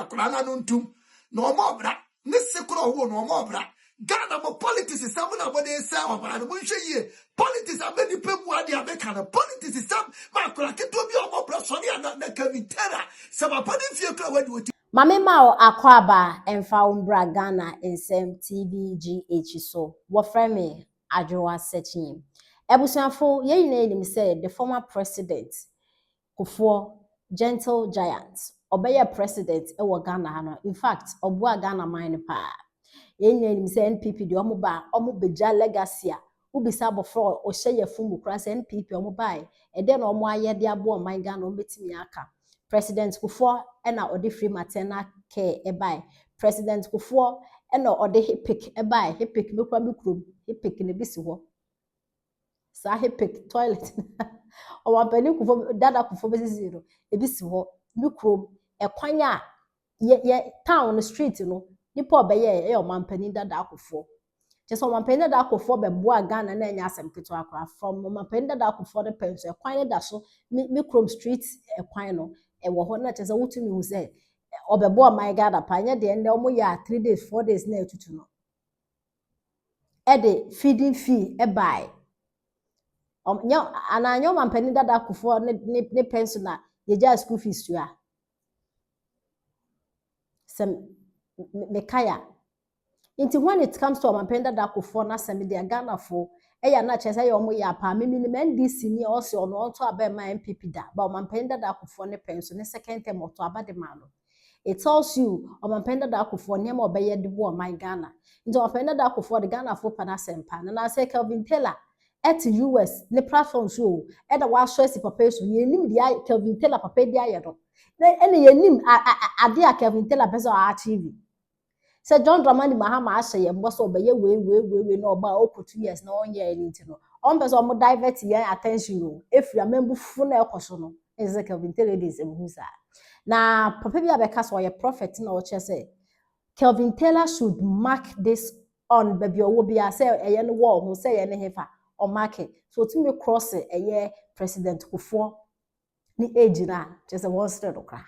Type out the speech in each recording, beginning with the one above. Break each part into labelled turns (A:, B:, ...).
A: kurana no ntum no mo bra ne sekro wo no mo bra Ghana mo politics is some na body say obara no hwe politics abedi pemu ade abeka na politics is some ma kura keto bi omo bra so na kavitera se ma padi fie kura wadi
B: Mame Mao Akwaba Emfa Umbra Ghana Nsem TVGH so wofre me Adwoa Sechin. Ebusuafo ye nyina nim say the former president Kufuor gentle giant obeye president e wo Ghana ha no. In fact oboa Ghana man pa. Ye nyina nim say NPP de omo beja legacy a ubisa bofro o hye yefum kura say NPP omo bai e de na omo aye de abo man Ghana o betimi aka. President Kufuor ena ode free maternal care ebai. President Kufuor ena ode hipik ebai. Hipik mekwa mikrom. Hipik ne bisi ho. Sa hipik toilet. O wampani Kufuor dada Kufuor besi zero. Ebisi ho mikrom ekwanya ye town street no. Nipa obeye o wampani dada Kufuor. Just wampani dada Kufuor beboa Ghana na enya asem keto akwa from wampani dada Kufuor de penso ekwan da so mikrom street ekwan no. Ewo ho na chese wutumi hu se obebo my Ghana pa nya de nde omo ya 3 days 4 days na etutu no e de feeding fee e buy nya ananyo mampani dada Kufuor ne pension na ye ja school fees to ya sem mekaya into when it comes to mampani dada Kufuor na sem de Ghana fo eya na chese ye omo ya pa me NDC ni also no onto aba ma MPP da ba mampani dada Kufuor ne pension ne second term oto aba de ma no. It tells you mampani dada Kufuor ne ma obeye de bo my Ghana into mampani dada Kufuor de Ghana fo pana sempa na say Kelvin Taylor at US ne platform so e da wa so si papa so ye nim dia Kelvin Taylor papa dia ye do ene ye nim ade a Kelvin Taylor pesa a achieve. Say John Dramani Mahama ashe ye mbo so obeye we no oba oku 2 years na onye anything no on person mo divert ye attention no efri amembu fu na ekoso no is Kelvin Taylor is emhusa na papa bi abeka so ye prophet na o che say Kelvin Taylor should mark this on baby owo bia say eye no wo ho say ye ne hefa o mark it so to me cross eye president Kufuor ni age na che say one straight okra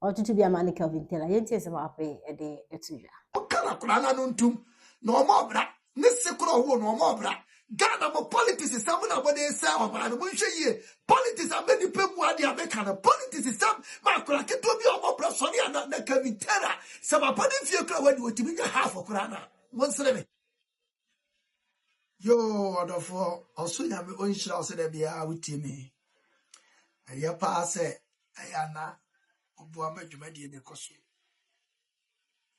B: or to be a man Kelvin Taylor yentie se ma pe e de etuja
A: kala kurana no ntum no mo bra ne sekro wo no mo bra Ghana mo politics is some na body say obara no hwe politics abedi pemu ade abeka na politics is some ma kura keto bi omo bra so na kavitera se ma padi fie kura wadi otimi nya half kurana won sere me yo odofo also nya me onhira so da bia wutimi aye pa se ayana obo amadwumadi ne koso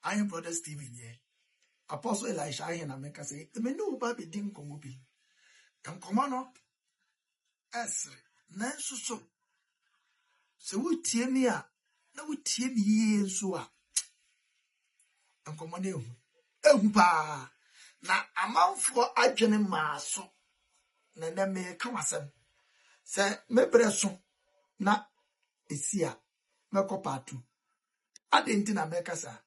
A: Iron Brothers TV here. Apostle Elisha ahe na meka say me no ba be din komo bi. Komo no esre na nsuso. Se wutie mi a na wutie mi ye nso a. Komo na ehu pa na amanfo adwene maaso na me ka wasem. Se me breso na esia me kopatu. Ade nti na meka sa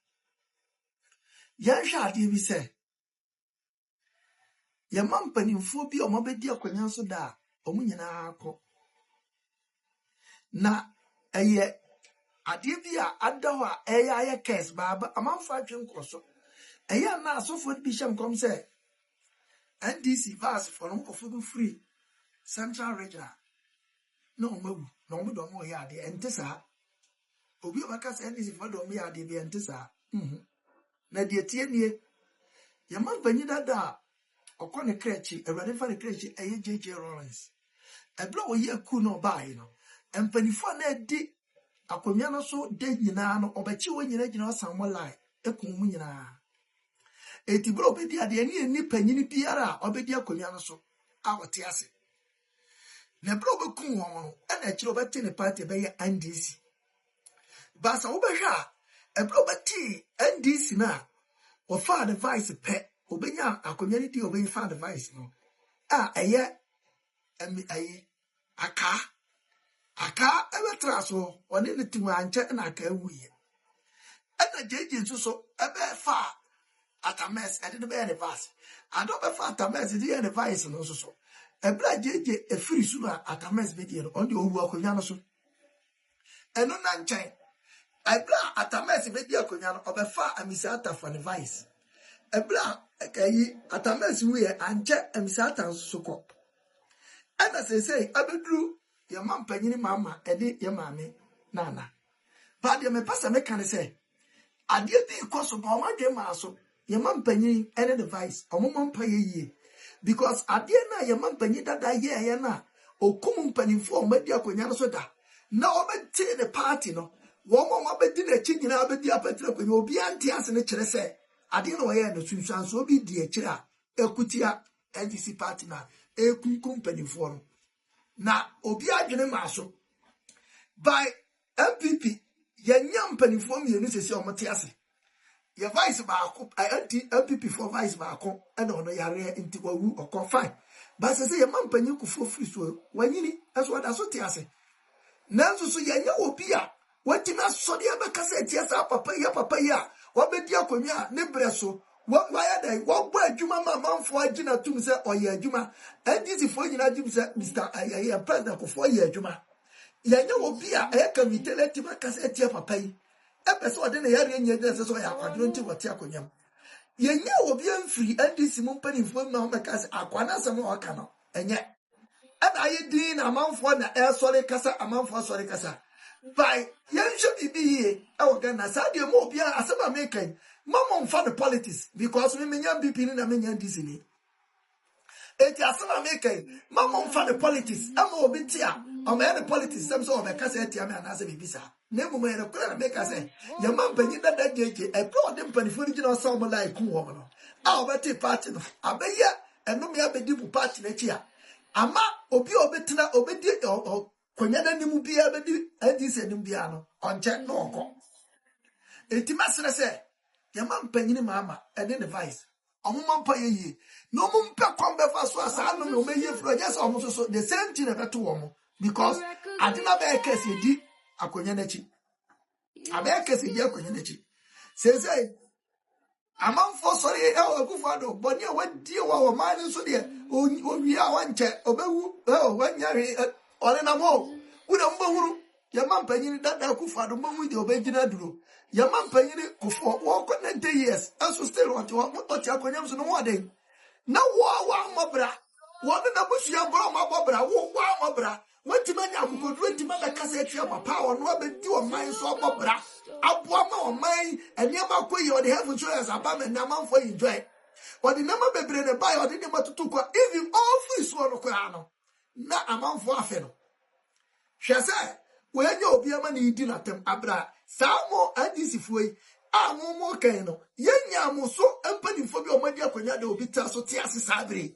A: Yansha ade bi se ye mampanimfo bi omabedi akwanya so da omu nyina akọ na eye ade bi a adaho a eye aye case baba amanfo atwe nkroso eye na asofo bi hyem kom se NDC pass for no kofo bi free Central Regional no mawu no mo do mo ye ade entesa obi obaka se NDC for do mo ye ade bi entesa na die tie nie ye mampanyi dada okone krechi ewade fa ne krechi eye JJ Lawrence ebla wo ye ku no bae no empanifo na edi akomia no so de nyina no obachi wo nyina gina osanmo lai ekun mu nyina eti bro obedi ade ni panyini biara obedi akomia no so a wote ase na bro obekun won no na kire obeti ne party be ye NDC basa wo behwa ebla obeti NDC na wo fa advice pe obenya akomia ni di obenya fa advice no eye ayi aka ebetra so one ne timu anche na aka wuye na jeje so ebe fa atames e de be reverse ado be fa atames di advice no so ebra jeje efiri su na atames be di on de owu akonya no so eno na nchen Ebra Atamesi be dia konya no obefa Amisata for the vice. Ebra akayi Atamesi we anje Amisata nsuko. Ana say abedru your man panyini mama edi your mame nana. But your me pasa me kan say ade bi koso ba ma dwe ma so your man panyini any device omomon paye yi because ade na your man panyini dada ye na okum mpanimfo omadi akonya no so da na obeti the party no wo mo abedi na chi nyina abedi apatira akonya obi ante ase ne kire se ade na wo ye no sunsuan so obi di akira ekutia NDC party na ekunkum mpanimfo no na obi adwene ma so by MPP yenya mpanimfo mienu sesi omote ase ye vice ba ko MPP for vice ba ko e na ono yare nti wawu okọ fine but sesi ye mampanyi kufo free so wanyini eso wada so te ase nanso so yenya obi a watima asode abekasa tie sa papa ya wabedi akonwa ne breso waya dai wagbo adwuma ma manfo agina tum se oye adwuma NDC fo nyina agim se Mr. Ayaya president kofo oye adwuma yenya obi a e ka mitele ma kasa tie papa yi epese ode na yare nya gina se so ya kwadro nti wote akonyam yenya obi amfiri NDC mu mpanimfo ma ho mekasa akwana se mo oka no enye ana ayedi na manfo na sore kasa amanfo sore kasa by yensho bibi e woga na sadie mo obi a asema mekan mama mfa the politics because me menya BP ni na menya NDC ni eti asema mekan mama mfa the politics ama obi tia o me the politics sem so o be kasa tia me anase bibisa na mu me na kula na me kasa ya mampanyi dada jeje e pro de mpanifo ni gina so mo like ku wo no a obeti party no abeya eno me abedi bu party na chia ama obi obetina obedi konya na nimu bia abedi NDC nimu bia no onche no oko eti masere se ya mampanyi ni mama ene ne vice omumampa ye no mumpa kwambe fa so asa no me ye fro just so the same thing na to wo because adina be kese di akonya na chi abe kese di akonya na chi say amanfo sorry e akufo ado boni a wadi wa man so de owi a wanche obewu wanyare ore na mo una mbahuru ya mampanyi dada akufo ado mbawu de obegina duro ya mampanyi kufo wo ko 90 years aso still want to akonya so no wade na wa mabra wo na busuya bro mabra wo mabra wanti manya akukodu wanti mama kasa etia papa ono abedi o man so mabra aboa ma o man eniama koyi o de have insurance abama na manfo enjoy o de nama bebre ne buy o de nema tutu kwa even all free so no kwa no na amanfo afe no hwese we nya obi ama na idi na tem abra samo NDC fuoi amomo kan no yenya mo so empanimfo bi o madi akonya de obi ta so te ase sabre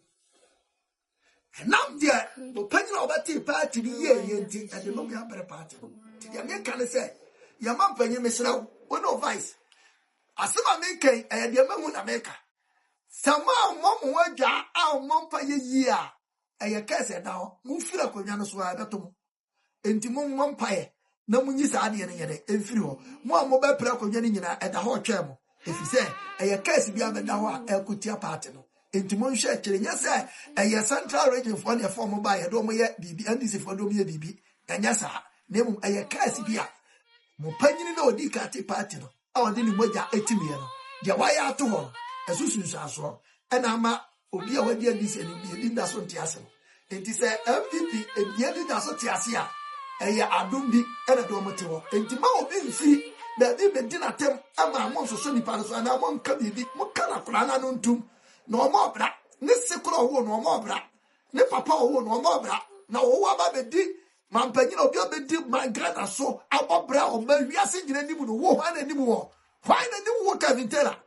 A: nam dia o panyina obati party ni ye nti ade no me abere party ti dia me kan say ya mampanyi mesra wo no vice asema me kan e dia mahu na me ka sama momo wadwa a mompa ye yi a e kase da ho mu fira konwa no so a betom enti mompa ye na munyi sa ade ne yede emfiri ho mo a mo be pra konwa ni nyina e da ho twem efise e kase bia be da ho a ekutia party no enti mo nhwe kire nya se eye central region for the form by ye do mo ye bibi NDC for do mo ye bibi enya sa na mu eye kase bia mo panyini na odi kate party no a odi ni moja etimi ye no de waya ato ho esusunsu aso e na ama obi a wadi NDC ni bi di da so ntiase enti se MVP e bi di da so tiase a eye adom bi e na do mo te ho enti ma obi mfi na bi be di na tem ama mo so so nipa so na mo nka bibi mo kana kura na no ntum no mo bra ne sekro wo no mo bra ne papa wo no mo bra na wo aba be di mampanyi na obi obedi mangana so abobra o ma wiase nyina nimu no wo hwan na nimu wo Kevin Taylor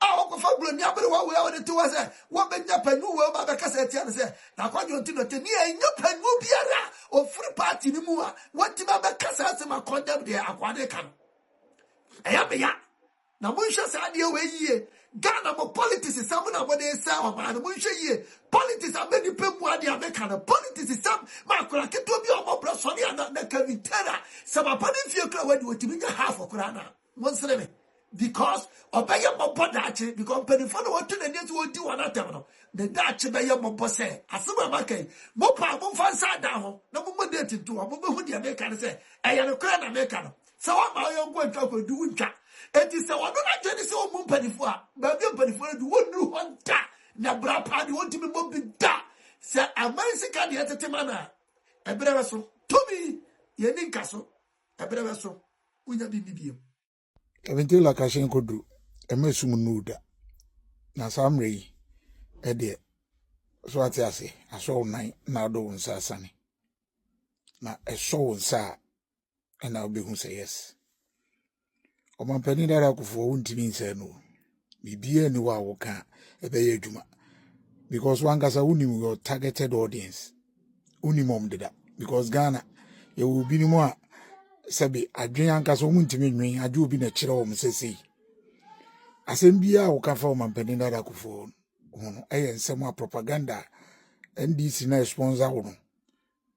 A: a o ko fa bro ni abere wa we a de wa se wo be nya panyu we ba be kasa etia ne se na kwadwo nti no te ni enya panyu biara o free party ni mu a wati ba be kasa se ma condemn de akwade kan eya be ya na mo hwe sa de we yie Ghana mo politics is some na body say o ma no mo hwe yie politics abeni pemu ade abeka na politics is some ma kora keto bi o mo bro so na Kevin Taylor se ma pani fie kra wadi otimi nya half okra na mo nsere me because obey mo bodache because penifo no watu na neti wodi wana tem no the dache be ye mo bose asema makai mo pa mo fansa da ho na mo date to mo be hu dia make kan say eya no kra na make no So what my young boy talk with do winter. It is a one not Jenny so moon penny for baby penny for the one new one da. Nabra party want to be mobbing da. Say a man sick at the entertainment. A brother so to me, Yenin Castle. A brother so we have been medium.
C: Eventually, like I say, could do a messum nuda. Now, some ray, a dear. So what I say, I saw nine now doing Sassani. Now, a soul, sir, and I'll be who say yes. Or my penny that I could for one to say no. Be any wow can a bay juma. Because one gasa unim your targeted audience. Unimum did that. Because Ghana, you will be more. Sabi, I drink anchors won't to me, I do be a chill home, say. Asembia ukafa mampeni dada kufo hono eye nsema propaganda NDC na sponsor hono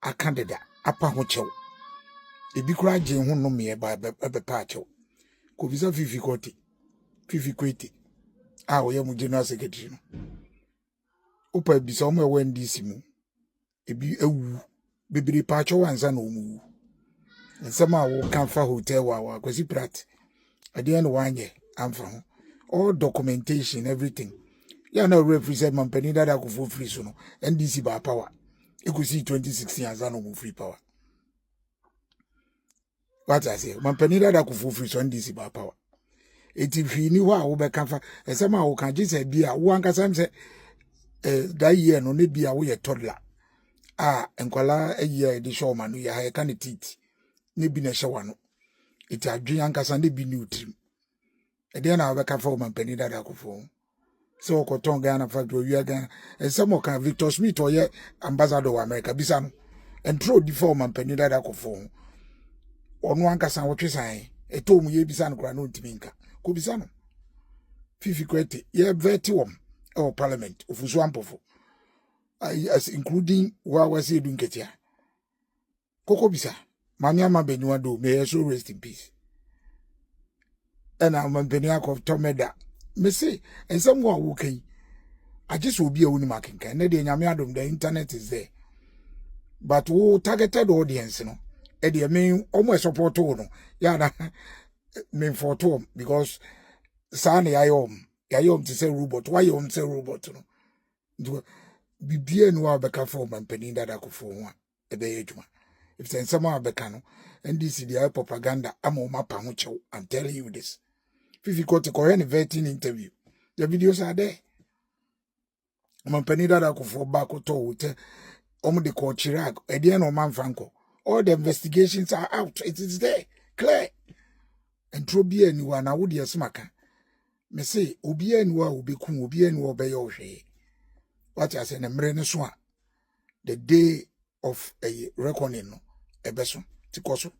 C: akandida apa ho chew ebi kura je ho no me ba pa chew ko visa fifi kweti a wo ye mu general secretary no opa bi so mo we NDC mu ebi ewu bebiri pa chew ansa na omu nsema wo kan fa hotel wa kwasi prat ade no wanye amfa ho all documentation, everything. You know, represent Mampeni that I could for free soon. NDC by power. You could see 2016 as no free power. What I say, Mampeni that I could for free so NDC by power. If you knew how we can find, and somehow can just say, be a one can say, that year no need be a way a toddler. And Kola a year the showman, we are a kind of teeth. Maybe a shawano. It's a giant casandi be new trim. And then I'll back for Mampeni that I could for. So Cotton Ghana factory, you again, and some more can Victor Smith or yet ambassador of America, Bisano, and throw the form and penny that I could phone. On one casan what you say, a told me Bisan Granu Timinka, Kubisano. Fifi Queti, ye vertium, or parliament, of Uswampofo, as including what was he doing get here. Kokobisa, Manyama Benuado, may also rest in peace. And I'm a Beniak of Tomeda. Me say, and someone who can, I just will be a woman can. The internet is there. But who targeted audience, you know, Eddie, I mean, almost support no. Yeah, mean for two because Sani I to say robot. Why you say robot? No, be a new Becca form and penny that I could for one a day. If then someone Beccano and this is the propaganda, I'm on my pamucho. I'm telling you this. If you got to Korean vetting interview, the videos are there. Mampeni that I could for back or to the court Chirac, Edian or Manfranco. All the investigations are out. It is there, clear. And true be anyone, I would yes maka. Me say, Obi anywa will be kum, Obi anywa be your shay. What I say, Nemrene swan. The day of a reckoning, a beson, Tikoso.